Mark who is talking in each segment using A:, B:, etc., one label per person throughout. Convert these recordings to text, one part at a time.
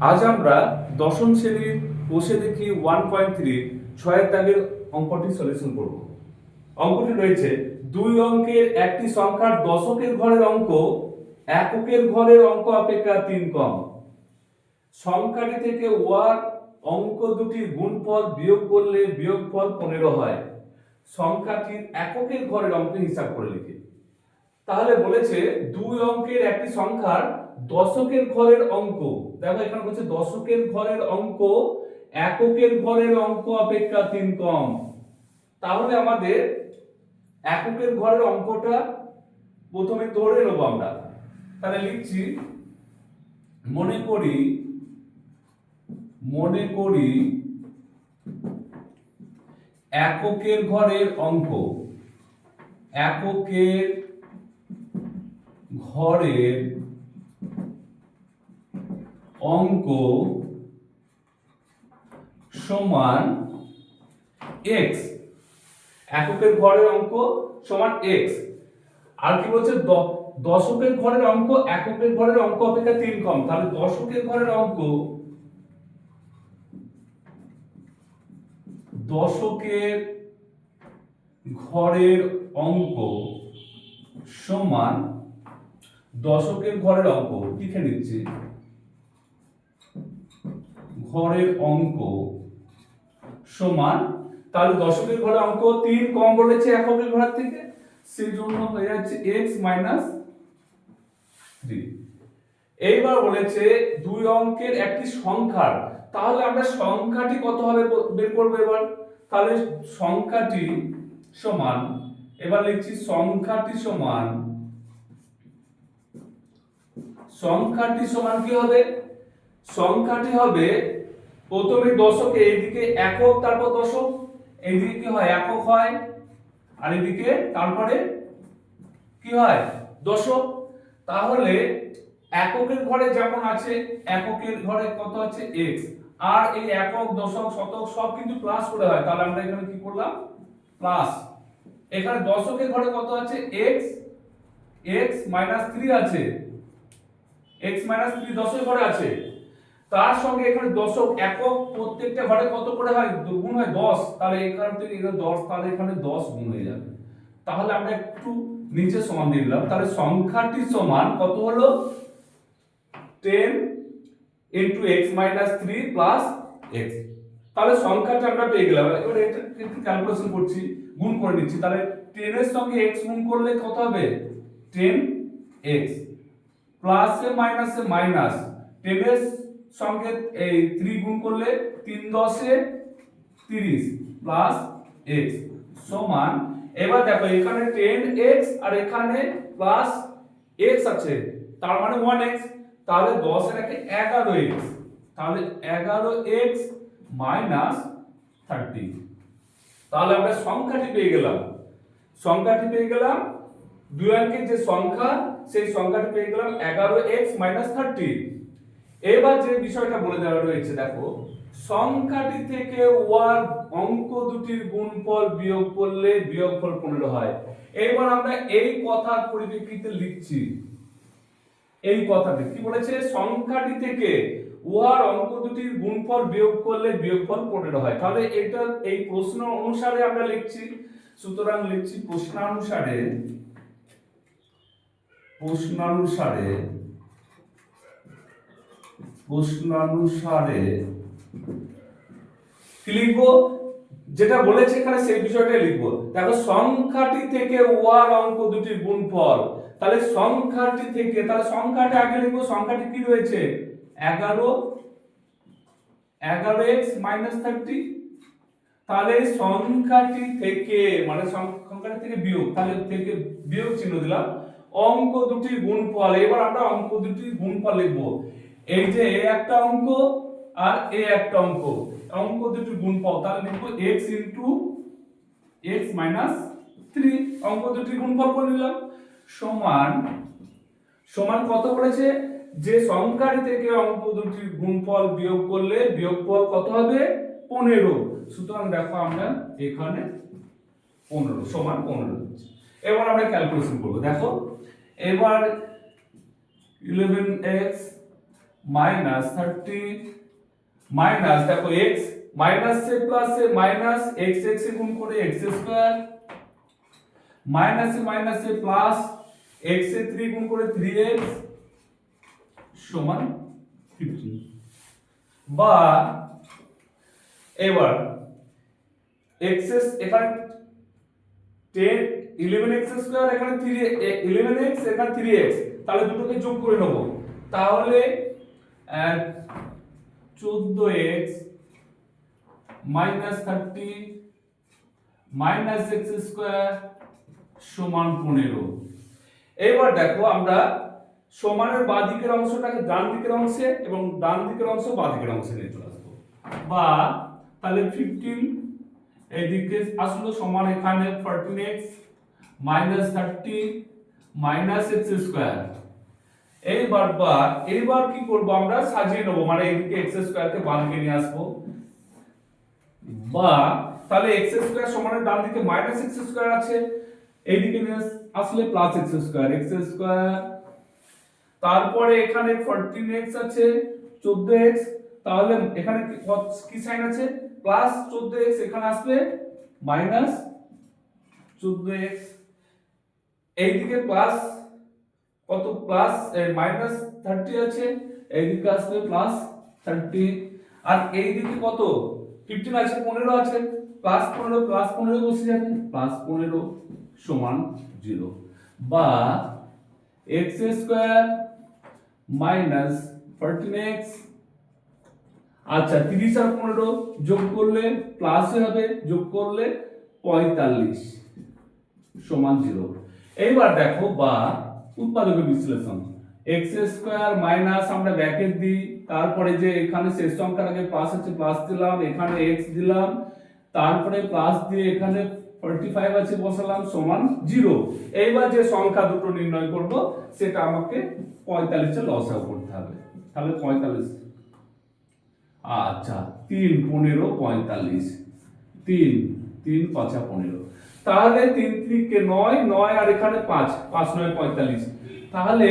A: আজ আমরা দশম শ্রেণীর বসে দেখি 1.3 ছয়ের দাগের অঙ্কটি সলিউশন করব। অঙ্কটি রয়েছে দুই অঙ্কের একটি সংখ্যার দশকের ঘরের অঙ্ক এককের ঘরের অঙ্ক অপেক্ষা 3 কম। সংখ্যাটি থেকে ওয়ার অঙ্ক দুটির গুণফল বিয়োগ করলে বিয়োগফল 15 হয়। সংখ্যাটির এককের ঘরের অঙ্ক হিসাব করে লিখি। তাহলে বলেছে দুই অঙ্কের একটি সংখ্যার দশকের ঘরের অঙ্ক, দেখো এখানে বলছে দশকের ঘরের অঙ্ক এককের ঘরের অঙ্ক অপেক্ষা 3 কম। তাহলে আমাদের এককের ঘরের অঙ্কটা প্রথমে ধরে নেব আমরা। তাহলে লিখছি মনে করি এককের ঘরের অঙ্ক, এককের ঘরের অঙ্ক সমান x। এককের ঘরের অঙ্ক সমান x। আর কি বলছে দশকের ঘরের অঙ্ক এককের ঘরের অঙ্ক অপেক্ষা 3 কম। তাহলে দশকের ঘরের অঙ্ক দশকের ঘরের অঙ্ক সমান দশকের ঘরের অঙ্ক লিখে নিচ্ছি, ঘরের অঙ্ক সমান, তাহলে দশকের ঘরের অঙ্ক 3 কম বলেছে এককের ঘর থেকে, সেই জন্য হয়ে যাচ্ছে x - 3। এইবার বলেছে দুই অঙ্কের একটি সংখ্যার, তাহলে আমরা সংখ্যাটি কত হবে বের করব এবার। তাহলে সংখ্যাটি সমান, এবার লিখছি সংখ্যাটি সমান কি হবে, সংখ্যাটি হবে প্রথমে দশকে এইদিকে একক তারপর দশক, এইদিকে কি হয় একক হয় আর এইদিকে তারপরে কি হয় দশক। তাহলে এককের ঘরে যেমন আছে এককের ঘরে কত আছে x, আর এই একক দশক শতক সব কিন্তু প্লাস করে হয়, তাহলে আমরা এখানে কি করলাম প্লাস। এখানে দশকের ঘরে কত আছে x - 3 আছে, x - 3 দশকের ঘরে আছে, তার সঙ্গে এখানে দশক একক প্রত্যেকটা ঘরে কত করে হয় গুণ হয় 10, তাহলে এখান থেকে এখানে 10, তাহলে এখানে 10 গুণ হয়ে যাবে। তাহলে আমরা একটু নিচে সমান দিয়ে দিলাম, তাহলে সংখ্যাটি সমান কত হলো 10 * x - 3 + x। তাহলে সংখ্যাটা আমরা পেয়ে গেলাম। এবার এটা একটু ক্যালকুলেশন করছি, গুণ করে নিচ্ছি। তাহলে 10 এর সঙ্গে x গুণ করলে কত হবে 10x, প্লাসে মাইনাসে মাইনাস, 10 এর সঙ্গে এই 3 গুণ করলে 3 10 এ 30 প্লাস x সমান, এবার দেখো এখানে 10x আর এখানে প্লাস x আছে, তার মানে 1x, তাহলে 10 এর একে 11x, তাহলে 11x - 30। তাহলে আমরা সংখ্যাটি পেয়ে গেলাম দুই অঙ্কের যে সংখ্যা সেই সংখ্যাটি পেয়ে গেলাম 11x - 30। এবার যে বিষয়টা বলে দেওয়া রয়েছে দেখো, সংখ্যাটি থেকে ওয়ার অঙ্ক দুটির গুণফল বিয়োগ করলে বিয়োগফল 15 হয়। এবার আমরা এই কথার পরিপ্রেক্ষিতে লিখছি, এই কথাটি কি বলেছে সংখ্যাটি থেকে ওয়ার অঙ্ক দুটির গুণফল বিয়োগ করলে বিয়োগফল 15 হয়। তাহলে এটা এই প্রশ্ন অনুসারে আমরা লিখছি, সুতরাং লিখছি প্রশ্নানুসারে কি লিখবো, যেটা বলেছে এখানে সেই বিষয়টাই লিখবো। দেখো সংখ্যাটি থেকে ওয়ার অঙ্ক দুটির গুণফল, তাহলে সংখ্যাটি থেকে, তাহলে সংখ্যাটা আগে লিখবো, সংখ্যাটি কি রয়েছে 11x - 30। তাহলে সংখ্যাটি থেকে মানে সংখ্যাটি থেকে বিয়োগ, তাহলে থেকে বিয়োগ চিহ্ন দিলাম, অঙ্ক দুটির গুণফল। এবার আমরা অঙ্ক দুটির গুণফল লিখবো, এই যে এ একটা অঙ্ক আর এ একটা অঙ্ক, অঙ্ক দুটির গুণফল, তাহলে লিখবো x * x - 3, অঙ্ক দুটির গুণফল করে নিলাম সমান কত বলেছে, যে সংখ্যাটি থেকে অঙ্ক দুটির গুণফল বিয়োগ করলে বিয়োগফল কত হবে 15। সুতরাং দেখো আমরা এখানে 15 সমান 15 দিচ্ছি। এবার আমরা ক্যালকুলেশন করব। দেখো এবার 11x মাইনাস 30 মাইনাস দেখো x মাইনাস সে প্লাস এ মাইনাস x x এ গুণ করে x স্কয়ার মাইনাস এ প্লাস x এ 3 গুণ করে 3x সমান 15 বা এবার x এখানে 10 11x স্কয়ার এখানে 11x এখানে 3x তাহলে দুটোকে যোগ করে নেব তাহলে 14x minus 30 minus x square সমান 15। এবার দেখো আমরা সমানের বাঁ দিকের অংশটাকে ডান দিকের অংশে এবং ডান দিকের অংশ বাঁ দিকের অংশে নিয়ে চলে আসবো বা তাহলে 15 এইদিকে আসলো সমান এখানে 14x minus 30 minus x square. এইবার কি করব আমরা সাজিয়ে নেব মানে এইদিকে x স্কয়ারকে বাঁ দিকে নিয়ে আসবো বা তাহলে x স্কয়ার সমানের ডান দিকে মাইনাস x স্কয়ার আছে এইদিকে নিয়ে আসলে প্লাস x স্কয়ার তারপরে এখানে 14x আছে 14x তাহলে এখানে কি সাইন আছে প্লাস 14x এখানে আসবে মাইনাস 14x এইদিকে প্লাস কত প্লাস মাইনাস 30 আছে এইদিকে আসবে প্লাস 30 আর এইদিকে কত 15 আছে 15 আছে প্লাস 15 বসে যাবে প্লাস 15 সমান 0 বা x স্কয়ার মাইনাস 14x আচ্ছা 30 আর 15 যোগ করলে প্লাস হবে যোগ করলে 45 সমান 0। এইবার দেখো বা উৎপাদকের বিশ্লেষণ x স্কয়ার মাইনাস আমরা ব্র্যাকেট দিই তারপরে যে এখানে শেষ সংখ্যার আগে প্লাস আছে প্লাস দিলাম এখানে x দিলাম তারপরে প্লাস দিয়ে এখানে 45 আছে বসালাম সমান 0। এইবার যে সংখ্যা দুটো নির্ণয় করব সেটা আমাকে 45 এর লসাগু করতে হবে তাহলে 45 আচ্ছা 3 15 45 3 3 5 15 তাহলে 3 3 কে 9 9 আর এখানে 5 5 9 45 তাহলে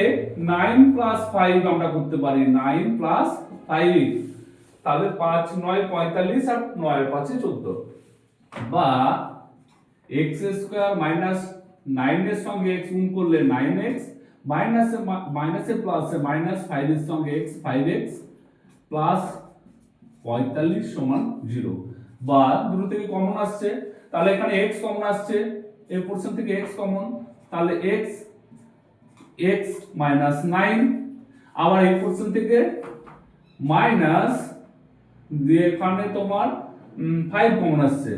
A: 9 প্লাস 5 আমরা করতে পারি 9 প্লাস 5 তাহলে 5 9 45 আর 9 5 14 বা x স্কয়ার মাইনাস 9 এর সঙ্গে x গুণ করলে 9x মাইনাসে প্লাসে মাইনাস 5 এর সঙ্গে x 5x প্লাস 45 সমান 0 বা দুটো থেকে কমন আসছে তাহলে এখানে x কমন আসছে এই পোরশন থেকে x কমন তাহলে x মাইনাস 9 আবার এই পোরশন থেকে মাইনাস দিয়ে এখানে তোমার 5 কমন আসছে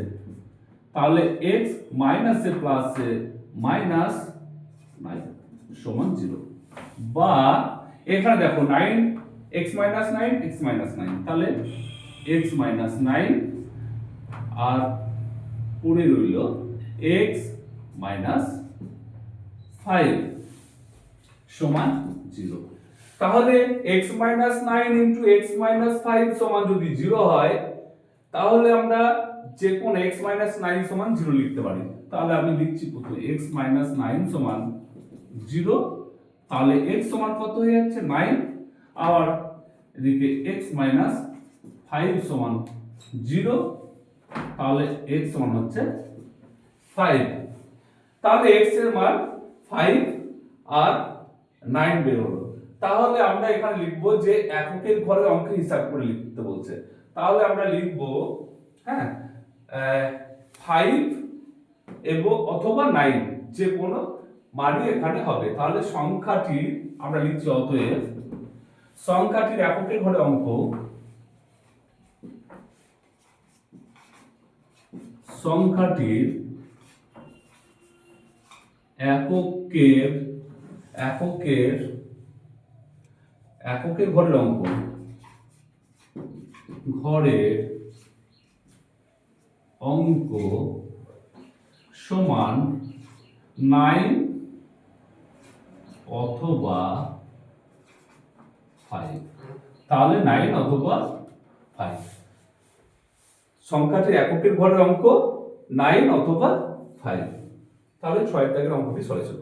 A: তাহলে x মাইনাসে প্লাসে মাইনাস 9 সমান 0 বা এখানে দেখো 9 x মাইনাস 9 x মাইনাস 9 তাহলে x মাইনাস 9 আর পড়ে রইল x মাইনাস 5 সমান 0। তাহলে x minus 9 into x minus 5 সমান যদি 0 হয় তাহলে আমরা যে কোন x মাইনাস 9 সমান 0 লিখতে পারি তাহলে আমি লিখছি প্রথমে x মাইনাস 9 সমান 0 তাহলে x সমান কত হয়ে যাচ্ছে 9 আর এদিকে x মাইনাস 5 সমান 0 তাহলে x সমান হচ্ছে 5 তাহলে x এর মান 5 আর 9 বের হলো তাহলে আমরা এখানে লিখব যে এককের ঘরের অঙ্ক হিসাব করে লিখতে বলছে তাহলে আমরা লিখব হ্যাঁ 5 এবং অথবা 9 যে কোনো মানই এখানে হবে তাহলে সংখ্যাটি আমরা লিখছি অতএব সংখ্যাটির এককের ঘরে অঙ্ক সংখ্যাটির এককের ঘরের অঙ্ক সমান 9 অথবা 5 তাহলে 9 অথবা 5 সংখ্যাটির এককের ঘরের অঙ্ক 9 অথবা 5 তাহলে 6 দাগের অঙ্কটি সলিউশন